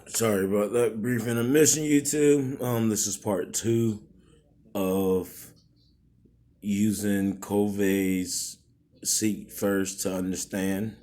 Sorry about that brief intermission, YouTube. This is part two of using Covey's seek first to understand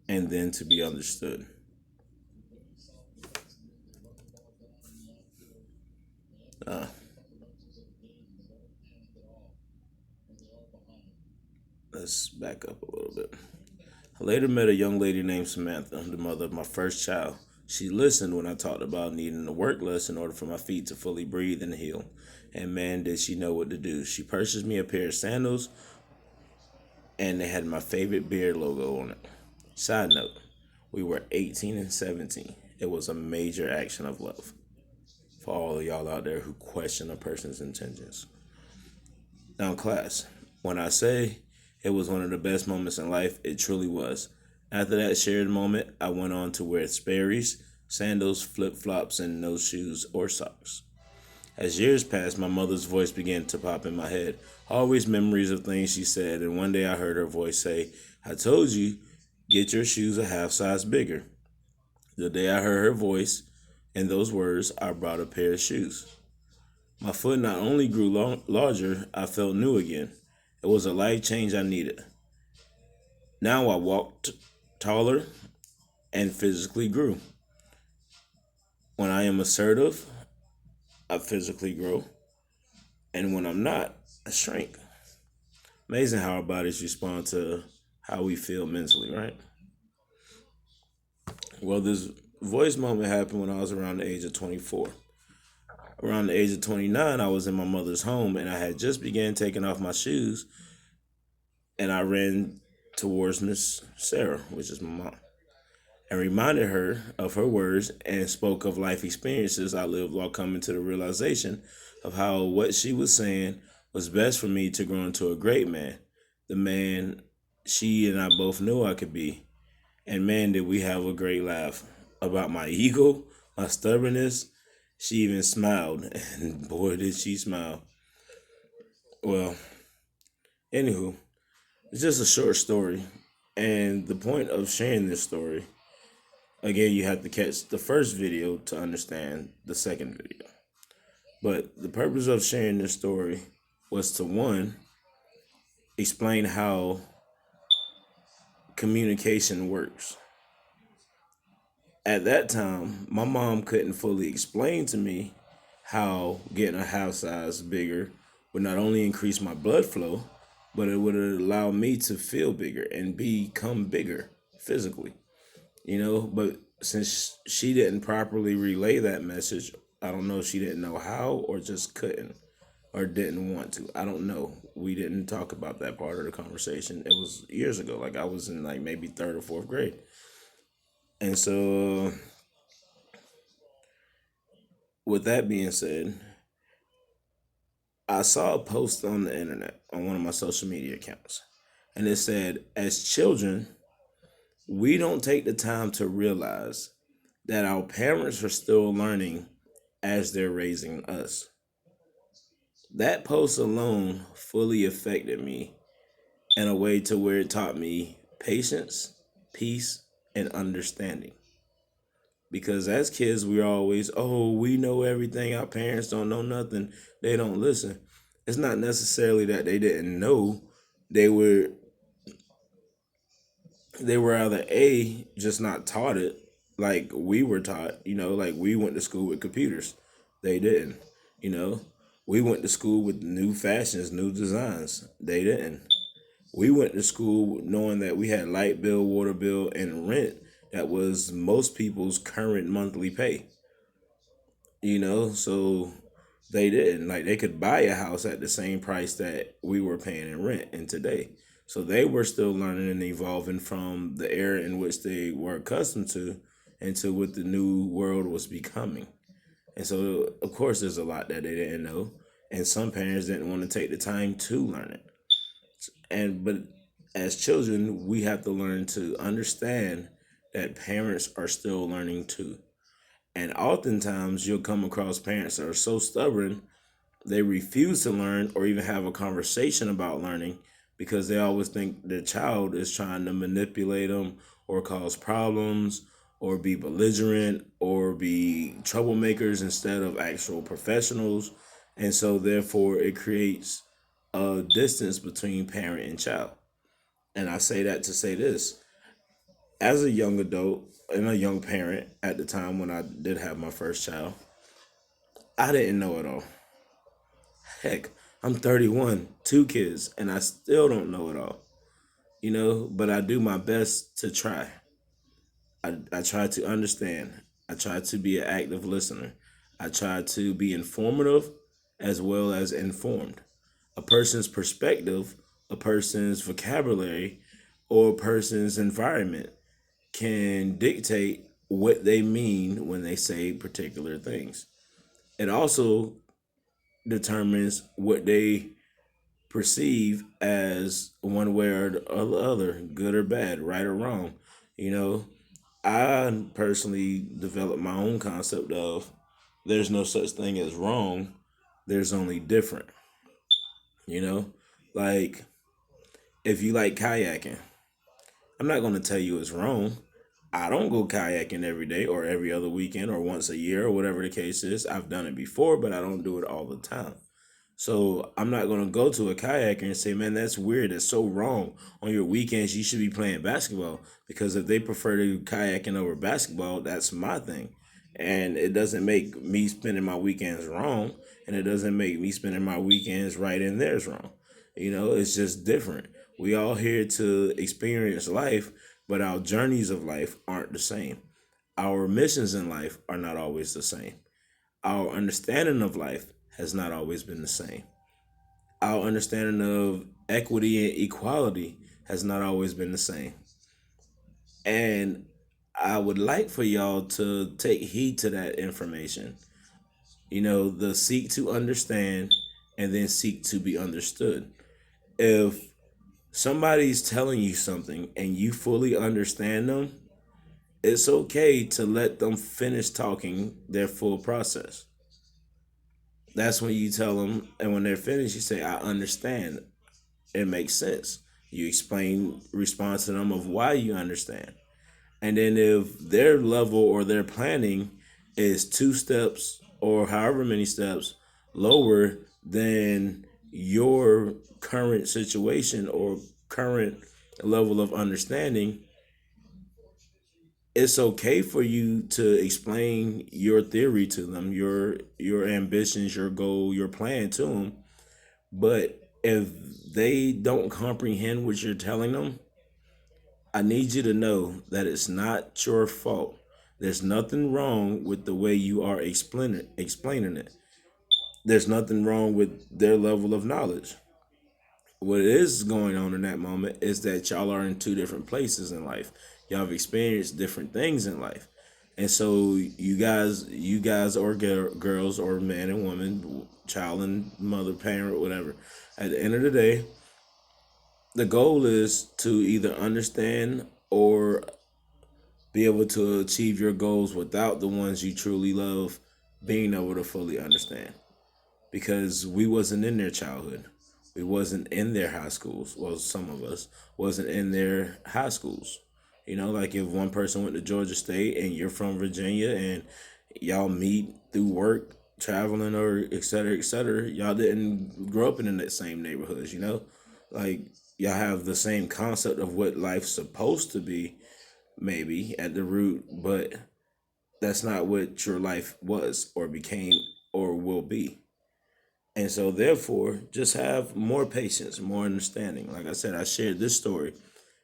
and then to be understood. Uh, let's back up a little bit. I later met a young lady named Samantha, the mother of my first child. She listened when I talked about needing to work less in order for my feet to fully breathe and heal. And man, did she know what to do. She purchased me a pair of sandals and they had my favorite beard logo on it. Side note, we were 18 and 17. It was a major action of love for all of y'all out there who question a person's intentions. Now, class, when I say it was one of the best moments in life, it truly was. After that shared moment, I went on to wear Sperry's, sandals, flip flops, and no shoes or socks. As years passed, my mother's voice began to pop in my head. Always memories of things she said, and one day I heard her voice say, "I told you, get your shoes a half size bigger." The day I heard her voice and those words, I brought a pair of shoes. My foot not only grew larger, I felt new again. It was a life change I needed. Now I walked taller and physically grew. When I am assertive, I physically grow. And when I'm not, I shrink. Amazing how our bodies respond to how we feel mentally, right? Well, this voice moment happened when I was around the age of 24. Around the age of 29, I was in my mother's home and I had just began taking off my shoes and I ran towards Miss Sarah, which is my mom, and reminded her of her words and spoke of life experiences I lived while coming to the realization of how what she was saying was best for me to grow into a great man, the man she and I both knew I could be. And man, did we have a great laugh about my ego, my stubbornness. She even smiled, and boy, did she smile. Well, anywho, it's just a short story. And the point of sharing this story, again, you have to catch the first video to understand the second video. But the purpose of sharing this story was to one, explain how communication works. At that time, my mom couldn't fully explain to me how getting a half size bigger would not only increase my blood flow, but it would allow me to feel bigger and become bigger physically. But since she didn't properly relay that message, I don't know if she didn't know how or just couldn't or didn't want to. I don't know. We didn't talk about that part of the conversation. It was years ago. Like I was in like maybe third or fourth grade. And so with that being said, I saw a post on the internet on one of my social media accounts. And it said, as children, we don't take the time to realize that our parents are still learning as they're raising us. That post alone fully affected me in a way to where it taught me patience, peace, and understanding. Because as kids, we're always, oh, we know everything. Our parents don't know nothing. They don't listen. It's not necessarily that they didn't know. They were they were either A, just not taught it like we were taught, like we went to school with computers. They didn't, you know. We went to school with new fashions, new designs. They didn't. We went to school knowing that we had light bill, water bill, and rent that was most people's current monthly pay. So they didn't. Like they could buy a house at the same price that we were paying in rent in today. So they were still learning and evolving from the era in which they were accustomed to into what the new world was becoming. And so of course there's a lot that they didn't know. And some parents didn't want to take the time to learn it. But as children, we have to learn to understand that parents are still learning too. And oftentimes you'll come across parents that are so stubborn, they refuse to learn or even have a conversation about learning because they always think their child is trying to manipulate them or cause problems or be belligerent or be troublemakers instead of actual professionals. And so, therefore, it creates a distance between parent and child. And I say that to say this: as a young adult and a young parent at the time when I did have my first child, I didn't know it all. Heck, I'm 31, two kids, and I still don't know it all, but I do my best to try. I try to understand. I try to be an active listener. I try to be informative as well as informed. A person's perspective, a person's vocabulary, or a person's environment can dictate what they mean when they say particular things. It also determines what they perceive as one way or the other, good or bad, right or wrong. You know, I personally developed my own concept of there's no such thing as wrong, there's only different. You know, like if you like kayaking, I'm not going to tell you it's wrong. I don't go kayaking every day or every other weekend or once a year or whatever the case is. I've done it before, but I don't do it all the time. So I'm not gonna go to a kayaker and say, "Man, that's weird. That's so wrong. On your weekends, you should be playing basketball." Because if they prefer to kayaking over basketball, that's my thing, and it doesn't make me spending my weekends wrong, and it doesn't make me spending my weekends right and theirs wrong. It's just different. We all here to experience life, but our journeys of life aren't the same. Our missions in life are not always the same. Our understanding of life has not always been the same. Our understanding of equity and equality has not always been the same. And I would like for y'all to take heed to that information. The seek to understand and then seek to be understood. If somebody's telling you something and you fully understand them, it's okay to let them finish talking their full process. That's when you tell them, and when they're finished, you say, "I understand. It makes sense." You explain, respond to them of why you understand. And then if their level or their planning is two steps or however many steps lower than your current situation or current level of understanding, it's okay for you to explain your theory to them, your ambitions, your goal, your plan to them. But if they don't comprehend what you're telling them, I need you to know that it's not your fault. There's nothing wrong with the way you are explaining it. There's nothing wrong with their level of knowledge. What is going on in that moment is that y'all are in two different places in life. Y'all have experienced different things in life. And so you guys or girls or man and woman, child and mother, parent, whatever. At the end of the day, the goal is to either understand or be able to achieve your goals without the ones you truly love being able to fully understand. Because we wasn't in their childhood. We wasn't in their high schools. Well, some of us wasn't in their high schools. Like if one person went to Georgia State and you're from Virginia and y'all meet through work, traveling, or et cetera, y'all didn't grow up in the same neighborhoods. Like y'all have the same concept of what life's supposed to be, maybe at the root, but that's not what your life was or became or will be. And so, therefore, just have more patience, more understanding. Like I said, I shared this story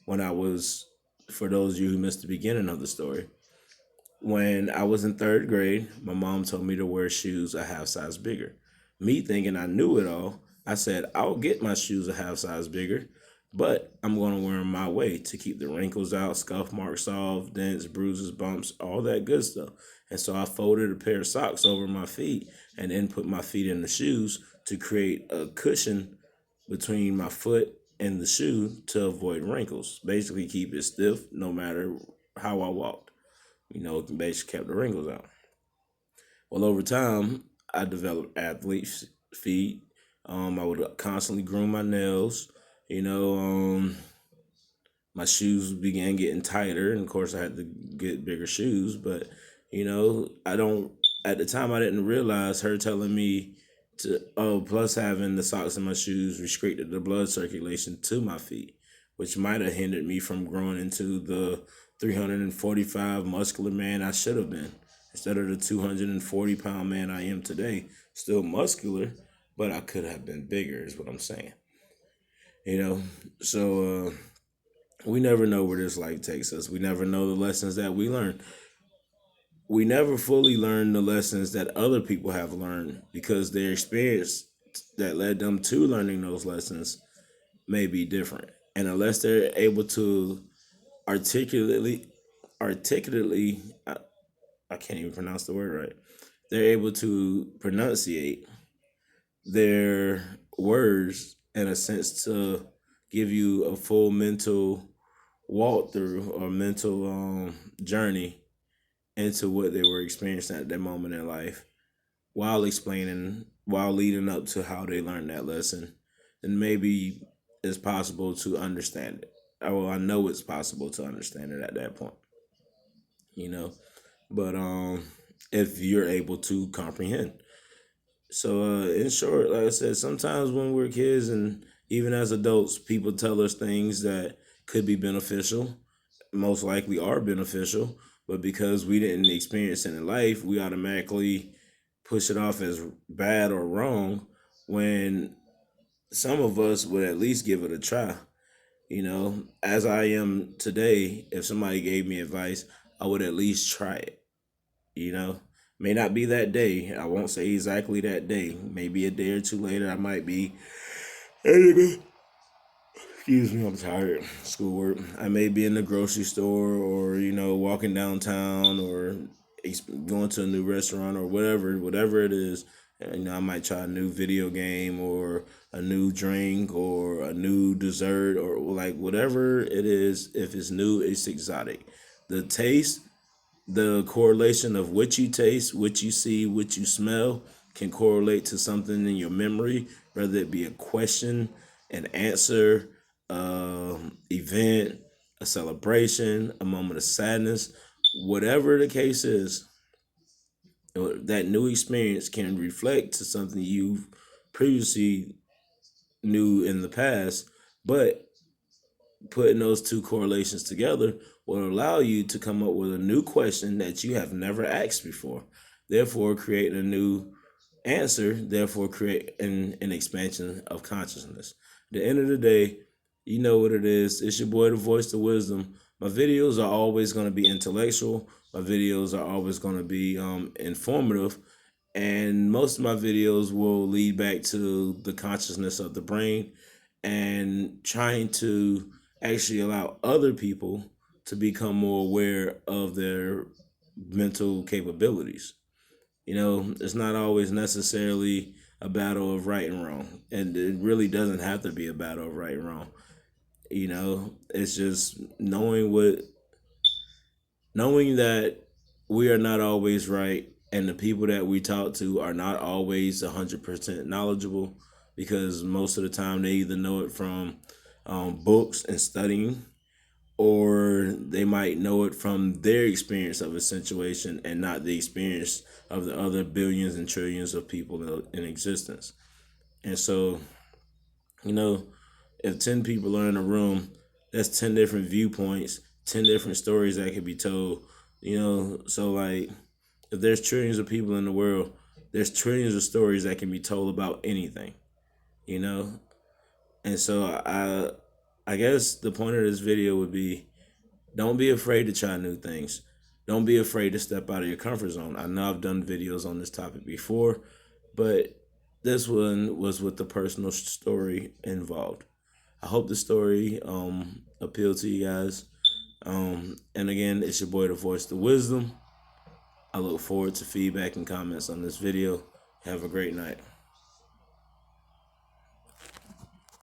when I was, for those of you who missed the beginning of the story, when I was in third grade, my mom told me to wear shoes a half size bigger. Me thinking I knew it all, I said, "I'll get my shoes a half size bigger, but I'm going to wear them my way to keep the wrinkles out, scuff marks off, dents, bruises, bumps, all that good stuff." And so I folded a pair of socks over my feet and then put my feet in the shoes to create a cushion between my foot and the shoe to avoid wrinkles. Basically, keep it stiff no matter how I walked. It basically kept the wrinkles out. Well, over time, I developed athlete's feet. I would constantly groom my nails. You know, um, my shoes began getting tighter, and of course I had to get bigger shoes. But I don't. At the time, I didn't realize her telling me to. Oh, plus having the socks in my shoes restricted the blood circulation to my feet, which might have hindered me from growing into the 345 muscular man I should have been, instead of the 240-pound man I am today. Still muscular, but I could have been bigger. Is what I'm saying. You know, so. We never know where this life takes us. We never know the lessons that we learn. We never fully learn the lessons that other people have learned, because their experience that led them to learning those lessons may be different. And unless they're able to articulately, articulately, I can't even pronounce the word right. They're able to pronunciate their words in a sense to give you a full mental walkthrough or mental journey into what they were experiencing at that moment in life, while leading up to how they learned that lesson, then maybe it's possible to understand it. Well, I know it's possible to understand it at that point, you know. But if you're able to comprehend. So in short, like I said, sometimes when we're kids and even as adults, people tell us things that could be beneficial, most likely are beneficial, but because we didn't experience it in life, we automatically push it off as bad or wrong, when some of us would at least give it a try. As I am today, if somebody gave me advice, I would at least try it. you know may not be that day. I won't say exactly that day. Maybe a day or two later, I might be, excuse me, I'm tired. Schoolwork. I may be in the grocery store, or walking downtown, or going to a new restaurant, or whatever it is. I might try a new video game, or a new drink, or a new dessert, or like whatever it is. If it's new, it's exotic. The taste, the correlation of what you taste, what you see, what you smell can correlate to something in your memory, whether it be a question, an answer, event, a celebration, a moment of sadness, whatever the case is. That new experience can reflect to something you previously knew in the past, but putting those two correlations together will allow you to come up with a new question that you have never asked before, therefore creating a new answer, therefore create an expansion of consciousness. At the end of the day, you know what it is. It's your boy, the voice of wisdom. My videos are always going to be intellectual. My videos are always going to be informative, and most of my videos will lead back to the consciousness of the brain, and trying to actually allow other people to become more aware of their mental capabilities. It's not always necessarily a battle of right and wrong, and it really doesn't have to be a battle of right and wrong. It's just knowing that we are not always right, and the people that we talk to are not always 100% knowledgeable, because most of the time they either know it from books and studying, or they might know it from their experience of a situation and not the experience of the other billions and trillions of people in existence. And so, you know, if 10 people are in a room, that's 10 different viewpoints, 10 different stories that could be told. So like, if there's trillions of people in the world, there's trillions of stories that can be told about anything, you know? And so I guess the point of this video would be, don't be afraid to try new things. Don't be afraid to step out of your comfort zone. I know I've done videos on this topic before, but this one was with the personal story involved. I hope the story appealed to you guys. And again, it's your boy, the voice of wisdom. I look forward to feedback and comments on this video. Have a great night.